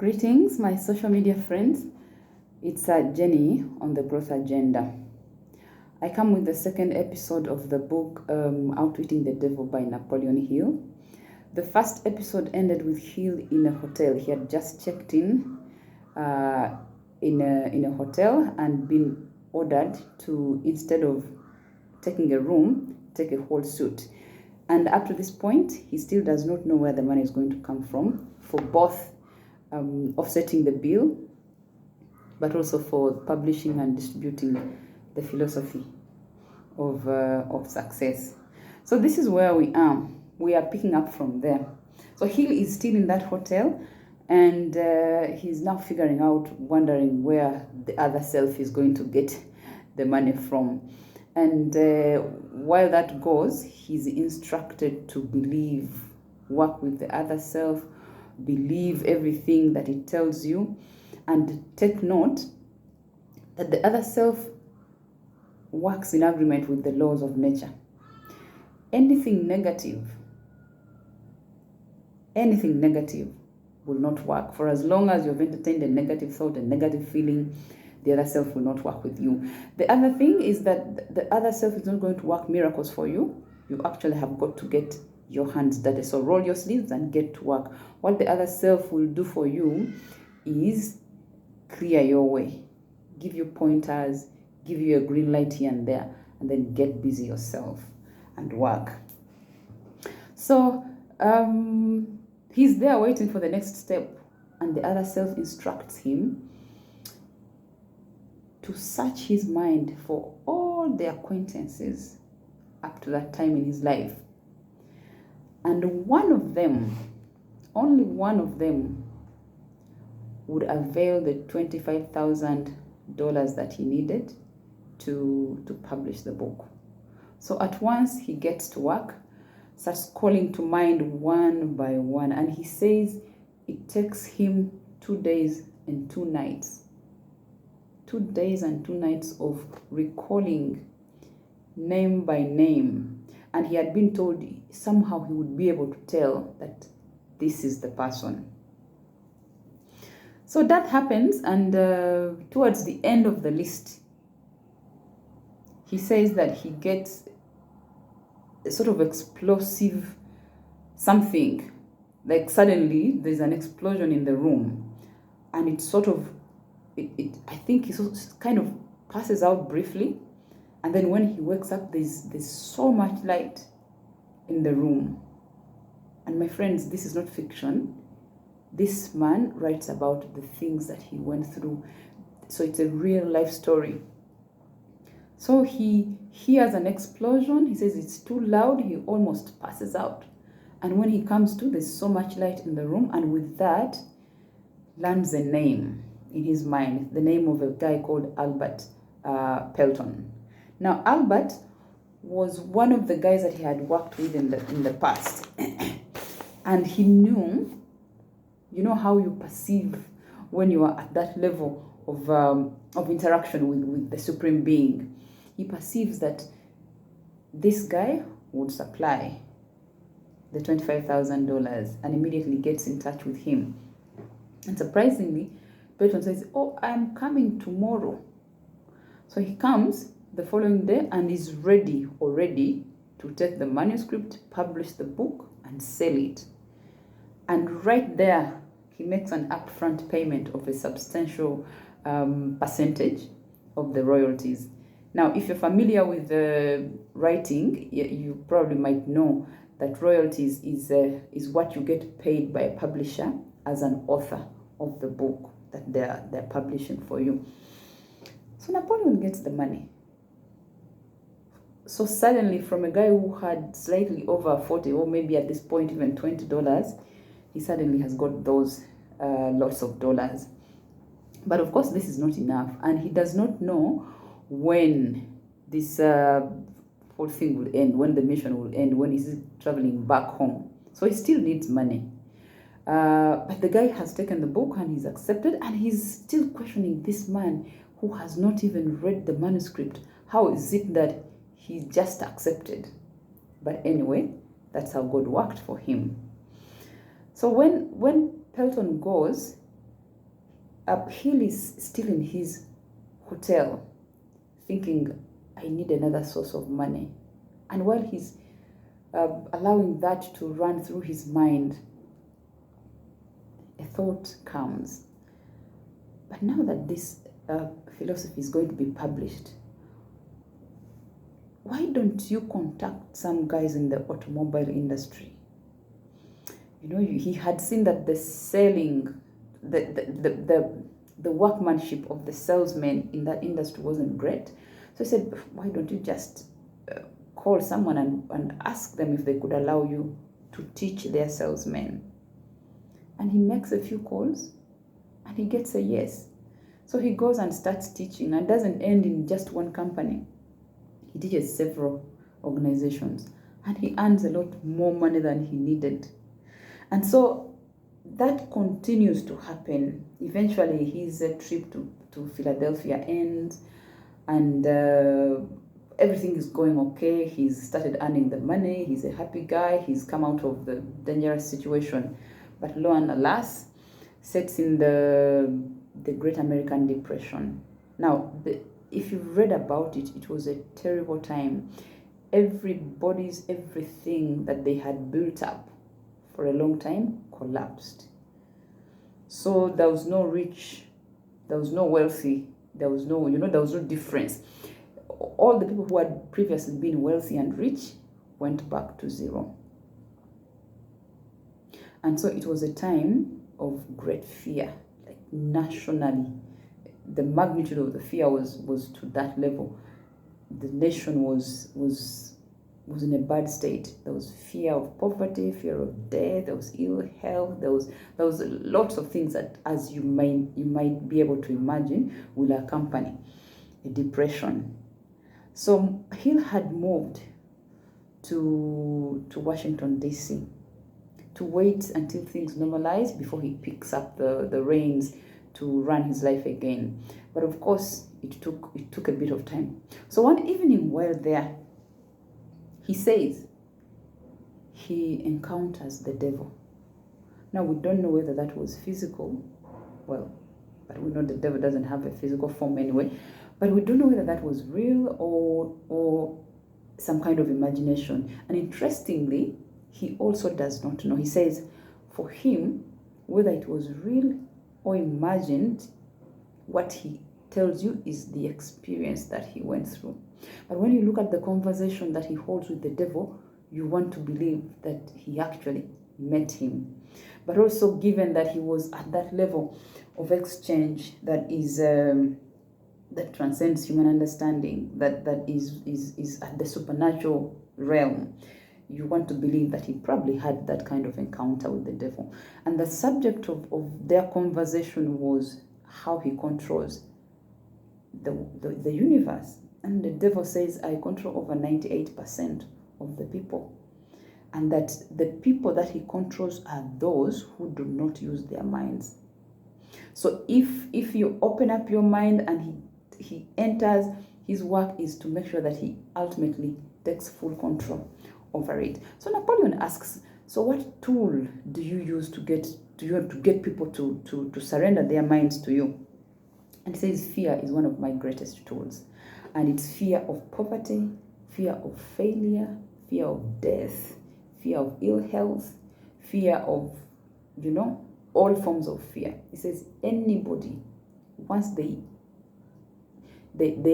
Greetings, my social media friends. It's Jenny on the Growth Agenda. I come with the second episode of the book Outwitting the Devil by Napoleon Hill. The first episode ended with Hill in a hotel. He had just checked in a hotel and been ordered to, instead of taking a room, take a whole suite. And up to this point, he still does not know where the money is going to come from for both offsetting the bill, but also for publishing and distributing the philosophy of success. So this is where we are. We are picking up from there. So Hill is still in that hotel, and he's now figuring out, wondering where the other self is going to get the money from. And while that goes, he's instructed to believe, work with the other self, believe everything that it tells you, and take note that the other self works in agreement with the laws of nature. Anything negative will not work. For as long as you've entertained a negative thought, a negative feeling, the other self will not work with you. The other thing is that the other self is not going to work miracles for you. You actually have got to get your hands dirty. So roll your sleeves and get to work. What the other self will do for you is clear your way, give you pointers, give you a green light here and there, and then get busy yourself and work. So he's there waiting for the next step, and the other self instructs him to search his mind for all the acquaintances up to that time in his life. And one of them, only one of them, would avail the $25,000 that he needed to publish the book. So at once he gets to work, starts calling to mind one by one, and he says it takes him 2 days and 2 nights. 2 days and 2 nights of recalling name by name. And he had been told somehow he would be able to tell that this is the person. So that happens, and towards the end of the list, he says that he gets a sort of explosive something. Like suddenly there's an explosion in the room, and it sort of, I think he sort of kind of passes out briefly. And then when he wakes up, there's so much light in the room. And my friends, this is not fiction. This man writes about the things that he went through. So it's a real life story. So he hears an explosion. He says it's too loud. He almost passes out. And when he comes to, there's so much light in the room. And with that, lands a name in his mind, the name of a guy called Albert Pelton. Now, Albert was one of the guys that he had worked with in the past. And he knew, you know how you perceive when you are at that level of interaction with the Supreme Being. He perceives that this guy would supply the $25,000 and immediately gets in touch with him. And surprisingly, Pelton says, "Oh, I'm coming tomorrow." So he comes the following day and is ready already to take the manuscript, publish the book, and sell it. And right there, he makes an upfront payment of a substantial percentage of the royalties. Now, if you're familiar with the writing, you probably might know that royalties is what you get paid by a publisher as an author of the book that they're publishing for you. So Napoleon gets the money. So suddenly, from a guy who had slightly over 40, or maybe at this point even $20, he suddenly has got those lots of dollars. But of course, this is not enough, and he does not know when this whole thing will end, when the mission will end, when he's traveling back home. So he still needs money. But the guy has taken the book and he's accepted, and he's still questioning this man who has not even read the manuscript. How is it that he just accepted? But anyway, that's how God worked for him. So when Pelton goes, Hill is still in his hotel thinking, I need another source of money. And while he's allowing that to run through his mind, a thought comes. But now that this philosophy is going to be published, why don't you contact some guys in the automobile industry? He had seen that the selling, the workmanship of the salesmen in that industry wasn't great. So he said, why don't you just call someone and ask them if they could allow you to teach their salesmen? And he makes a few calls and he gets a yes. So he goes and starts teaching, and doesn't end in just one company. He teaches several organizations and he earns a lot more money than he needed. And so that continues to happen. Eventually, his trip to Philadelphia ends, and everything is going okay. He's started earning the money. He's a happy guy. He's come out of the dangerous situation. But lo and alas, sets in the Great American Depression. Now, if you've read about it, it was a terrible time. Everything that they had built up for a long time collapsed. So there was no rich, there was no wealthy, there was no difference. All the people who had previously been wealthy and rich went back to zero. And so it was a time of great fear, like nationally. The magnitude of the fear was to that level. The nation was in a bad state. There was fear of poverty, fear of death, there was ill health, there was lots of things that, as you might be able to imagine, will accompany a depression. So Hill had moved to Washington, D.C. to wait until things normalize before he picks up the reins to run his life again. But of course, it took a bit of time. So one evening while there, he says he encounters the devil. Now, we don't know whether that was physical. Well, but we know the devil doesn't have a physical form anyway. But we don't know whether that was real or some kind of imagination. And interestingly, he also does not know. He says, for him, whether it was real or imagined, what he tells you is the experience that he went through. But when you look at the conversation that he holds with the devil, you want to believe that he actually met him. But also, given that he was at that level of exchange that is that transcends human understanding, that is at the supernatural realm, you want to believe that he probably had that kind of encounter with the devil. And the subject of their conversation was how he controls the universe. And the devil says, I control over 98% of the people. And that the people that he controls are those who do not use their minds. So if you open up your mind and he enters, his work is to make sure that he ultimately takes full control over it. So Napoleon asks, so what tool do you use to get people to surrender their minds to you? And he says, fear is one of my greatest tools. And it's fear of poverty, fear of failure, fear of death, fear of ill health, fear of, all forms of fear. He says, anybody, once they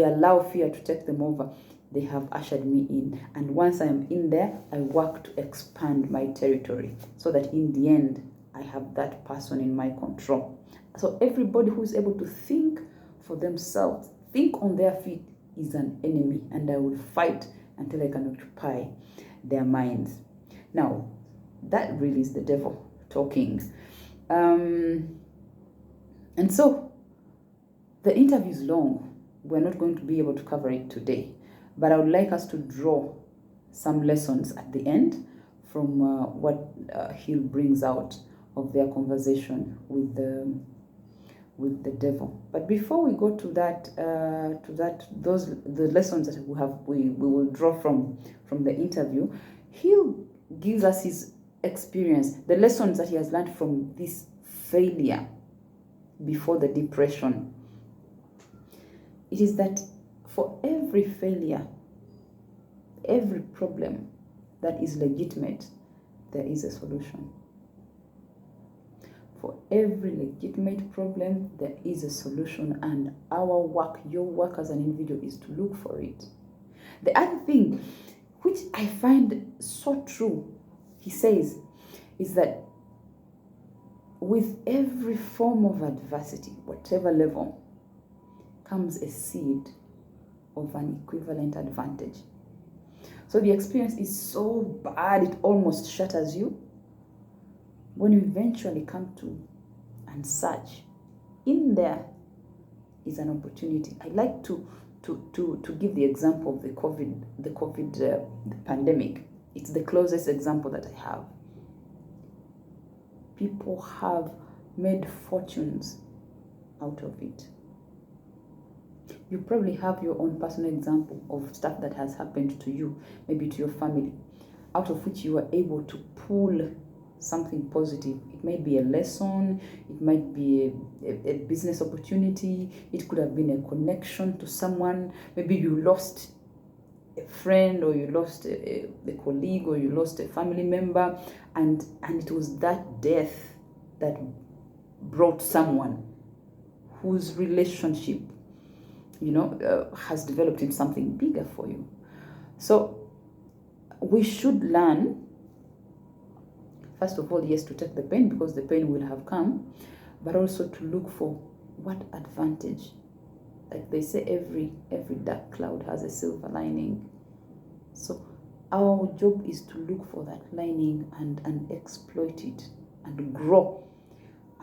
allow fear to take them over, they have ushered me in. And once I am in there, I work to expand my territory so that in the end, I have that person in my control. So everybody who is able to think for themselves, think on their feet, is an enemy, and I will fight until I can occupy their minds. Now, that really is the devil talking. And so, the interview is long. We're not going to be able to cover it today, but I would like us to draw some lessons at the end from what Hill brings out of their conversation with the devil. But before we go to the lessons that we will draw from the interview, Hill gives us his experience, the lessons that he has learned from this failure before the depression. It is that for every failure, every problem that is legitimate, there is a solution. For every legitimate problem, there is a solution, and our work, your work as an individual, is to look for it. The other thing, which I find so true, he says, is that with every form of adversity, whatever level, comes a seed of an equivalent advantage. So the experience is so bad it almost shatters you. When you eventually come to and search, in there is an opportunity. I like to give the example of the COVID pandemic. It's the closest example that I have. People have made fortunes out of it. You probably have your own personal example of stuff that has happened to you, maybe to your family, out of which you were able to pull something positive. It might be a lesson, it might be a business opportunity, it could have been a connection to someone. Maybe you lost a friend, or you lost a colleague, or you lost a family member, and it was that death that brought someone whose relationship, has developed into something bigger for you. So we should learn, first of all, yes, to take the pain, because the pain will have come, but also to look for what advantage. Like they say, every dark cloud has a silver lining. So our job is to look for that lining and exploit it and grow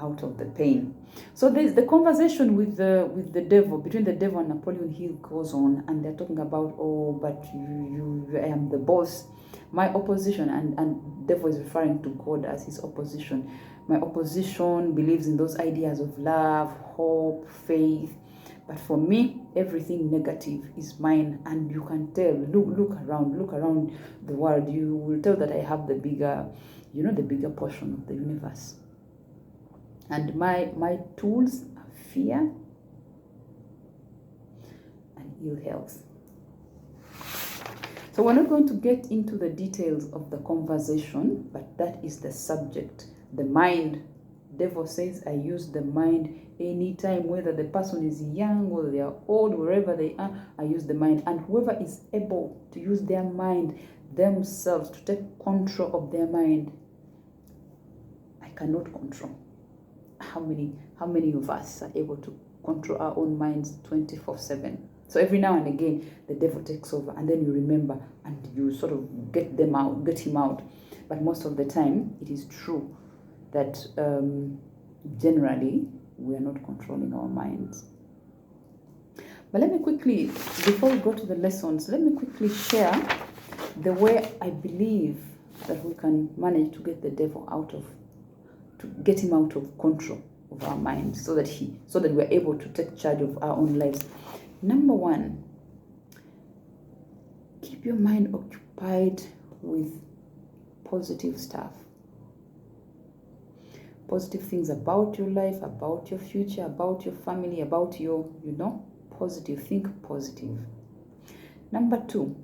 out of the pain. So there's the conversation with the devil, between the devil and Napoleon Hill, goes on, and they're talking about, oh, but I am the boss. My opposition, and devil is referring to God as his opposition. My opposition believes in those ideas of love, hope, faith. But for me, everything negative is mine. And you can tell, look around the world. You will tell that I have the bigger portion of the universe. And my tools are fear and ill health. So we're not going to get into the details of the conversation, but that is the subject. The mind. Devil says, I use the mind anytime, whether the person is young or they are old, wherever they are, I use the mind. And whoever is able to use their mind themselves, to take control of their mind, I cannot control. How many of us are able to control our own minds 24/7? So every now and again, the devil takes over, and then you remember, and you sort of get him out. But most of the time, it is true that generally we are not controlling our minds. But let me quickly, before we go to the lessons, let me quickly share the way I believe that we can manage to get the devil get him out of control of our minds, so that we're able to take charge of our own lives. Number one, keep your mind occupied with positive stuff. Positive things about your life, about your future, about your family, about your, positive. Think positive. Number two,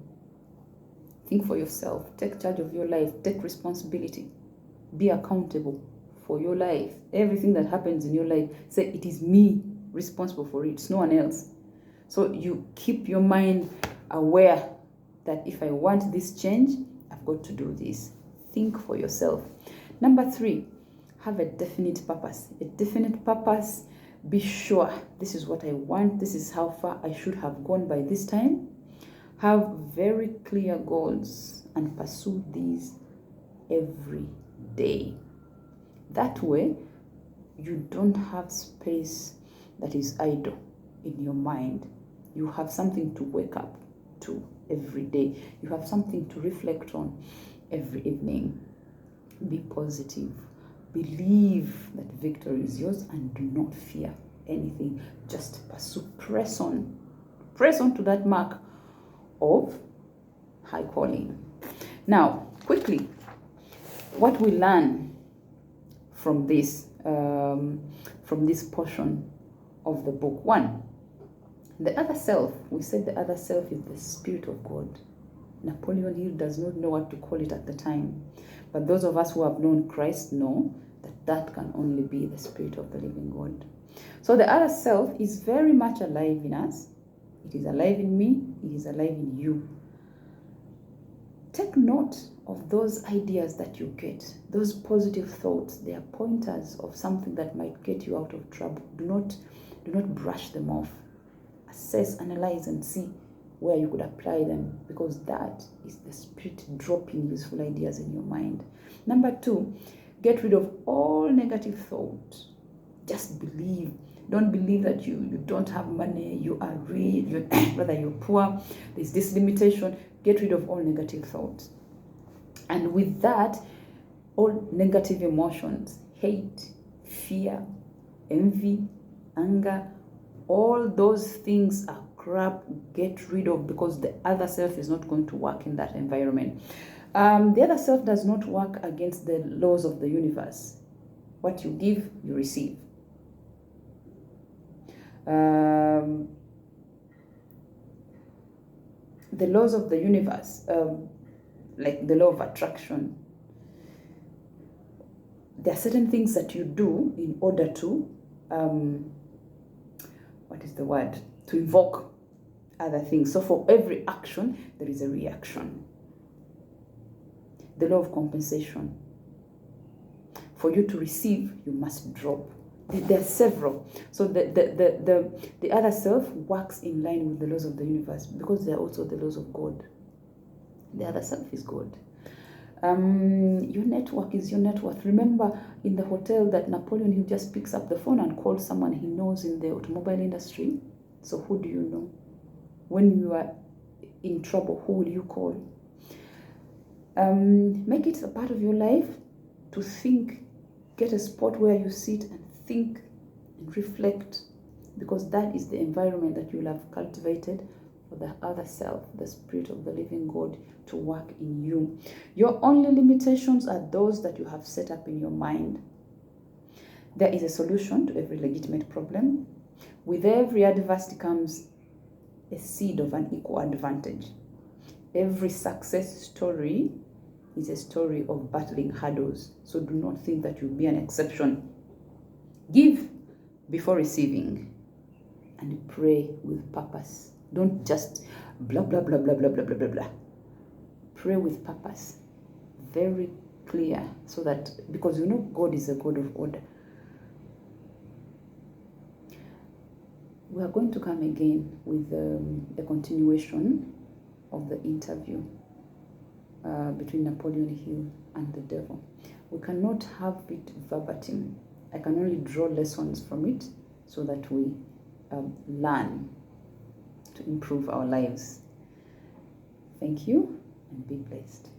think for yourself. Take charge of your life. Take responsibility. Be accountable for your life. Everything that happens in your life, say, it is me responsible for it. It's no one else. So you keep your mind aware that if I want this change, I've got to do this. Think for yourself. Number three, have a definite purpose. A definite purpose. Be sure this is what I want. This is how far I should have gone by this time. Have very clear goals and pursue these every day. That way, you don't have space that is idle in your mind. You have something to wake up to every day. You have something to reflect on every evening. Be positive. Believe that victory is yours, and do not fear anything. Just pursue, press on to that mark of high calling. Now, quickly, what we learn from this, from this portion of the book. One, the other self. We said the other self is the Spirit of God. Napoleon Hill does not know what to call it at the time. But those of us who have known Christ know that that can only be the Spirit of the living God. So the other self is very much alive in us. It is alive in me. It is alive in you. Take note of those ideas that you get, those positive thoughts. They are pointers of something that might get you out of trouble. Do not brush them off. Assess, analyze, and see where you could apply them, because that is the Spirit dropping useful ideas in your mind. Number two, get rid of all negative thought. Just believe. Don't believe that you don't have money, you are rich, rather you're poor, there's this limitation. Get rid of all negative thoughts. And with that, all negative emotions, hate, fear, envy, anger, all those things are crap. Get rid of, because the other self is not going to work in that environment. The other self does not work against the laws of the universe. What you give, you receive. The laws of the universe, like the law of attraction, there are certain things that you do in order to, to invoke other things. So for every action, there is a reaction. The law of compensation. For you to receive, you must drop. There are several. So the other self works in line with the laws of the universe, because they are also the laws of God. The other self is God. Your network is your net worth. Remember in the hotel that Napoleon, he just picks up the phone and calls someone he knows in the automobile industry. So who do you know? When you are in trouble, who will you call? Make it a part of your life to think. Get a spot where you sit and think and reflect, because that is the environment that you'll have cultivated for the other self, the Spirit of the living God, to work in you. Your only limitations are those that you have set up in your mind. There is a solution to every legitimate problem. With every adversity comes a seed of an equal advantage. Every success story is a story of battling hurdles. So do not think that you'll be an exception. Give before receiving, and pray with purpose. Don't just blah, blah, blah, blah, blah, blah, blah, blah, blah. Pray with purpose. Very clear, so that, because you know God is a God of order. We are going to come again with a continuation of the interview between Napoleon Hill and the devil. We cannot have it verbatim. I can only draw lessons from it so that we learn to improve our lives. Thank you, and be blessed.